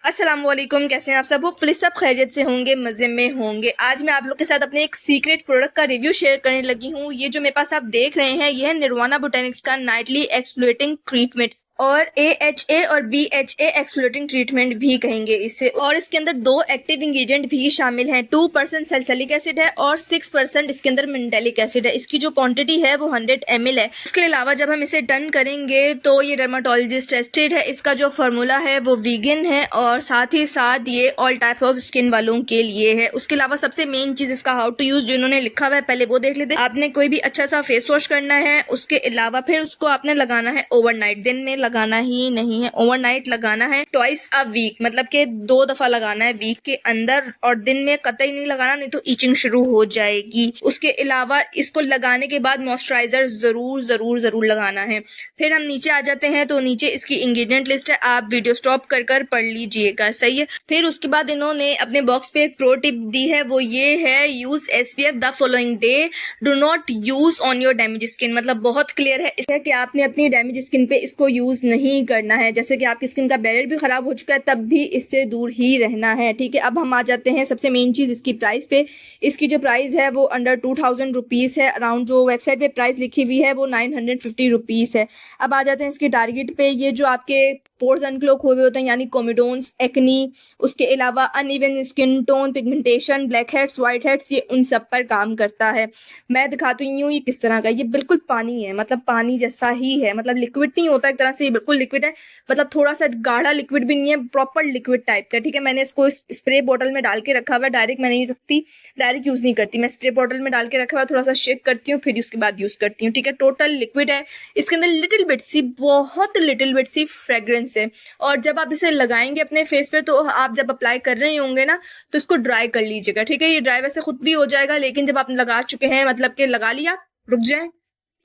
अस्सलामुअलैकुम, कैसे हैं आप सब? होपफुली सब खैरियत से होंगे, मज़े में होंगे। आज मैं आप लोग के साथ अपने एक सीक्रेट प्रोडक्ट का रिव्यू शेयर करने लगी हूँ। ये जो मेरे पास आप देख रहे हैं, यह है निर्वाणा बोटेनिक्स का नाइटली एक्सफ्लोरेटिंग ट्रीटमेंट और AHA और BHA एक्सफ्लोरेटिंग ट्रीटमेंट भी कहेंगे इसे। और इसके अंदर 2 एक्टिव इंग्रेडिएंट भी शामिल हैं। 2% सैलिसिलिक एसिड है और 6% इसके अंदर मेंडेलिक एसिड है। इसकी जो क्वांटिटी है वो 100 ml है। उसके अलावा जब हम इसे डन करेंगे तो ये डर्माटोलॉजिस्ट टेस्टेड है। इसका जो फार्मूला है वो वीगन है और साथ ही साथ ये ऑल टाइप ऑफ स्किन वालों के लिए है। उसके अलावा सबसे मेन चीज इसका हाउ टू यूज जो इन्होंने लिखा हुआ है, पहले वो देख लेते हैं। आपने कोई भी अच्छा सा फेस वॉश करना है, उसके अलावा फिर उसको आपने लगाना है ओवरनाइट। दिन में लगाना ही नहीं है, ओवरनाइट लगाना है ट्वाइस अ वीक, मतलब कि 2 दफा लगाना है वीक के अंदर, और दिन में कतई नहीं लगाना, नहीं तो इचिंग शुरू हो जाएगी। उसके अलावा इसको लगाने के बाद मॉइस्चराइजर जरूर जरूर जरूर लगाना है। फिर हम नीचे आ जाते हैं तो नीचे इसकी इंग्रेडिएंट लिस्ट है, आप वीडियो स्टॉप कर कर पढ़ लीजिएगा, सही है। फिर उसके बाद इन्होंने अपने बॉक्स पे एक प्रो टिप दी है, वो ये है use SPF the following day, do not use on your damage skin. मतलब बहुत क्लियर है इसका कि आपने अपनी डैमेज स्किन पे इसको यूज नहीं करना है। जैसे कि आपकी स्किन का बैरियर भी खराब हो चुका है तब भी इससे दूर ही रहना है, ठीक है। अब हम आ जाते हैं सबसे मेन चीज इसकी प्राइस पे। इसकी जो प्राइस है वो अंडर 2000 रुपीज है। अराउंड जो वेबसाइट पे प्राइस लिखी हुई है वो 950 रुपीज है। अब आ जाते हैं इसके टारगेट पे। ये जो आपके पोर्स अनक्लोग हुए होते हैं, यानी कोमिडोन्स, एक्नी, उसके अलावा uneven skin tone, pigmentation, black heads, white heads, ये उन सब पर काम करता है। मैं दिखाती हूँ ये किस तरह का। ये बिल्कुल पानी है, मतलब पानी जैसा ही है, मतलब लिक्विड नहीं होता एक तरह से, ये बिल्कुल लिक्विड है। मतलब थोड़ा सा गाढ़ा लिक्विड भी नहीं है, प्रॉपर लिक्विड टाइप का, ठीक है। मैंने इसको स्प्रे बॉटल में डाल के रखा हुआ है, डायरेक्ट मैं नहीं रखती, डायरेक्ट यूज नहीं करती, मैं स्प्रे बॉटल में डाल के रखा हुआ है, थोड़ा सा शेक करती हूँ, फिर उसके बाद यूज करती हूँ, ठीक है। टोटल लिक्विड है। इसके अंदर लिटिल बिट सी, बहुत लिटिल बिट सी फ्रेग्रेंस है। और जब आप इसे लगाएंगे अपने फेस पे तो आप जब अप्लाई कर रहे होंगे ना तो इसको ड्राई कर लीजिएगा, ठीक है। ये ड्राई वैसे खुद भी हो जाएगा, लेकिन जब आप लगा चुके हैं, मतलब कि लगा लिया, रुक जाए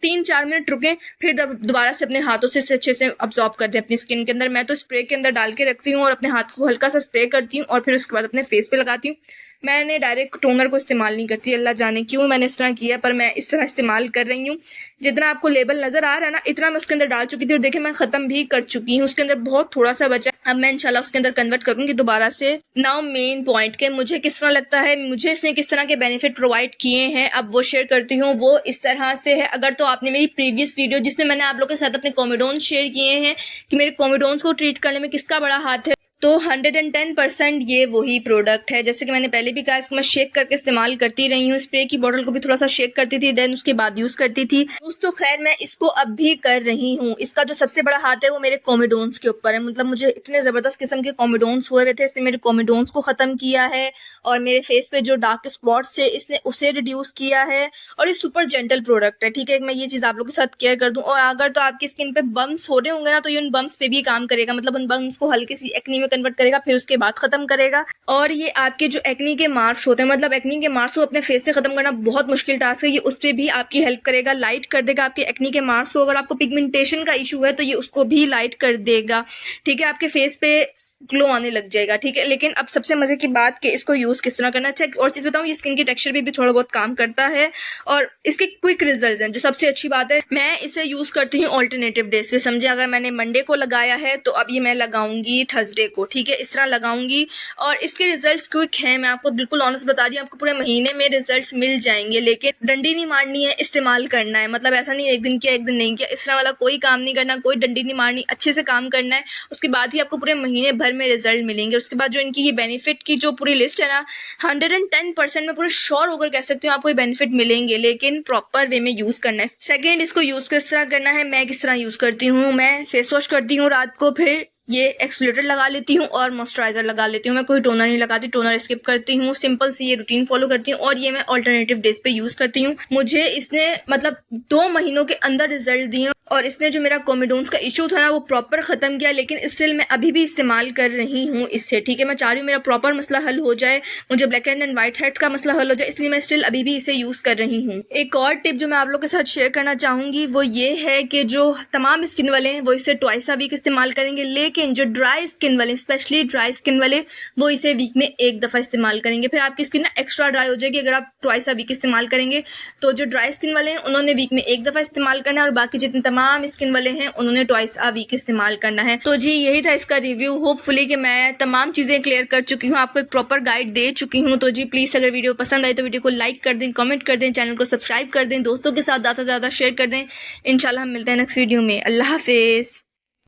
3-4 मिनट रुकें, फिर दोबारा से अपने हाथों से अच्छे से अब्सॉर्ब कर दें अपनी स्किन के अंदर। मैं तो स्प्रे के अंदर डाल के रखती हूँ और अपने हाथ को हल्का सा स्प्रे करती हूँ और फिर उसके बाद अपने फेस पे लगाती हूँ। मैंने डायरेक्ट टोनर को इस्तेमाल नहीं करती, अल्लाह जाने क्यों मैंने इस तरह किया, पर मैं इस तरह इस्तेमाल कर रही हूँ। जितना आपको लेबल नजर आ रहा है ना, इतना मैं उसके अंदर डाल चुकी थी और देखिए मैं खत्म भी कर चुकी हूँ। उसके अंदर बहुत थोड़ा सा बचा, अब मैं इंशाल्लाह उसके अंदर कन्वर्ट करूंगी दोबारा से। नाउ मेन पॉइंट के मुझे किस तरह लगता है, मुझे इसने किस तरह के बेनिफिट प्रोवाइड किए हैं, अब वो शेयर करती हूँ। वो इस तरह से है, अगर तो आपने मेरी प्रीवियस वीडियो जिसमें मैंने आप लोगों के साथ अपने कोमिडोन्स शेयर किए हैं कि मेरे कोमिडोन्स को ट्रीट करने में किसका बड़ा हाथ है, तो 110% ये वही प्रोडक्ट है। जैसे कि मैंने पहले भी कहा, इसको मैं शेक करके इस्तेमाल करती रही हूँ। स्प्रे की बोतल को भी थोड़ा सा शेक करती थी, देन उसके बाद यूज करती थी। दोस्तों खैर मैं इसको अब भी कर रही हूँ। इसका जो सबसे बड़ा हाथ है वो मेरे कोमिडोन्स के ऊपर है। मतलब मुझे इतने जबरदस्त किस्म के कोमिडोन्स हुए थे, इसने मेरे कोमिडोन्स को खत्म किया है और मेरे फेस पे जो डार्क स्पॉट्स थे इसने उसे रिड्यूस किया है। और ये सुपर जेंटल प्रोडक्ट है, ठीक है। मैं ये चीज आप लोगों के साथ केयर कर दूं। और अगर तो आपकी स्किन पे बम्स हो रहे होंगे ना, तो ये उन बम्स पे भी काम करेगा, मतलब उन बम्स को हल्की सी एक्नी में कन्वर्ट करेगा, फिर उसके बाद खत्म करेगा। और ये आपके जो एक्नी के मार्क्स होते हैं, मतलब एक्नी के मार्क्स को अपने फेस से खत्म करना बहुत मुश्किल टास्क है, ये उस पर भी आपकी हेल्प करेगा, लाइट कर देगा आपके एक्नी के मार्क्स को। अगर आपको पिगमेंटेशन का इशू है तो ये उसको भी लाइट कर देगा, ठीक है। आपके फेस पे ग्लो आने लग जाएगा, ठीक है। लेकिन अब सबसे मजे की बात कि इसको यूज किस तरह करना चाहिए। और चीज बताऊं, ये स्किन की टेक्सचर भी थोड़ा बहुत काम करता है और इसके क्विक रिजल्ट्स हैं, जो सबसे अच्छी बात है। मैं इसे यूज करती हूँ ऑल्टरनेटिव डेज पे। समझे, अगर मैंने मंडे को लगाया है तो अब ये मैं लगाऊंगी थर्सडे को, ठीक है, इस तरह लगाऊंगी। और इसके रिजल्ट्स क्विक हैं, मैं आपको बिल्कुल ऑनेस्ट बता रही हूँ, आपको पूरे महीने में रिजल्ट्स मिल जाएंगे। लेकिन डंडी नहीं मारनी है, इस्तेमाल करना है। मतलब ऐसा नहीं एक दिन किया एक दिन नहीं किया, इस तरह वाला कोई काम नहीं करना, कोई डंडी नहीं मारनी, अच्छे से काम करना है। उसके बाद ही आपको पूरे महीने भर में रिजल्ट मिलेंगे। उसके बाद जो इनकी ये बेनिफिट की जो पूरी लिस्ट है ना, 110% में पूरे श्योर होकर कह सकती हूँ आपको ये बेनिफिट मिलेंगे, लेकिन प्रॉपर वे में यूज करना है। सेकेंड, इसको यूज किस तरह करना है, मैं किस तरह यूज करती हूँ। मैं फेस वॉश करती हूँ रात को, फिर ये एक्सफोलिएटर लगा लेती हूँ और मॉइस्चराइजर लगा लेती हूँ। मैं कोई टोनर नहीं लगाती, टोनर स्किप करती हूँ, सिंपल सी ये रूटीन फॉलो करती हूँ। और ये मैं ऑल्टरनेटिव डेज पे यूज करती हूँ। मुझे इसने मतलब 2 महीनों के अंदर रिजल्ट दिए और इसने जो मेरा कोमिडोन्स का इशू था ना वो प्रॉपर खत्म किया। लेकिन स्टिल मैं अभी भी इस्तेमाल कर रही हूँ इससे, ठीक है। मैं चाह रही हूँ मेरा प्रॉपर मसला हल हो जाए, मुझे ब्लैक एंड व्हाइट हेड्स का मसला हल हो जाए, इसलिए मैं स्टिल अभी भी इसे यूज कर रही हूँ। एक और टिप जो मैं आप लोग के साथ शेयर करना चाहूंगी वो ये है कि जो तमाम स्किन वाले हैं वो इसे ट्वाइस अ वीक इस्तेमाल करेंगे, लेकिन लेकिन जो ड्राई स्किन वाले, स्पेशली ड्राई स्किन वाले, वो इसे वीक में एक दफ़ा इस्तेमाल करेंगे। फिर आपकी स्किन ना एक्स्ट्रा ड्राई हो जाएगी अगर आप ट्वाइस अ वीक इस्तेमाल करेंगे। तो जो ड्राई स्किन वाले हैं उन्होंने वीक में एक दफ़ा इस्तेमाल करना है, और बाकी जितने तमाम स्किन वाले हैं उन्होंने ट्वाइस अ वीक इस्तेमाल करना है। तो जी यही था इसका रिव्यू। होपफुली कि मैं तमाम चीज़ें क्लियर कर चुकी हूँ, आपको एक प्रॉपर गाइड दे चुकी हूँ। तो जी प्लीज़ अगर वीडियो पसंद आई तो वीडियो को लाइक कर दें, कमेंट कर दें, चैनल को सब्सक्राइब कर दें, दोस्तों के साथ ज़्यादा से ज़्यादा शेयर कर दें। इंशाल्लाह हम मिलते हैं नेक्स्ट वीडियो में। अल्लाह हाफिज़।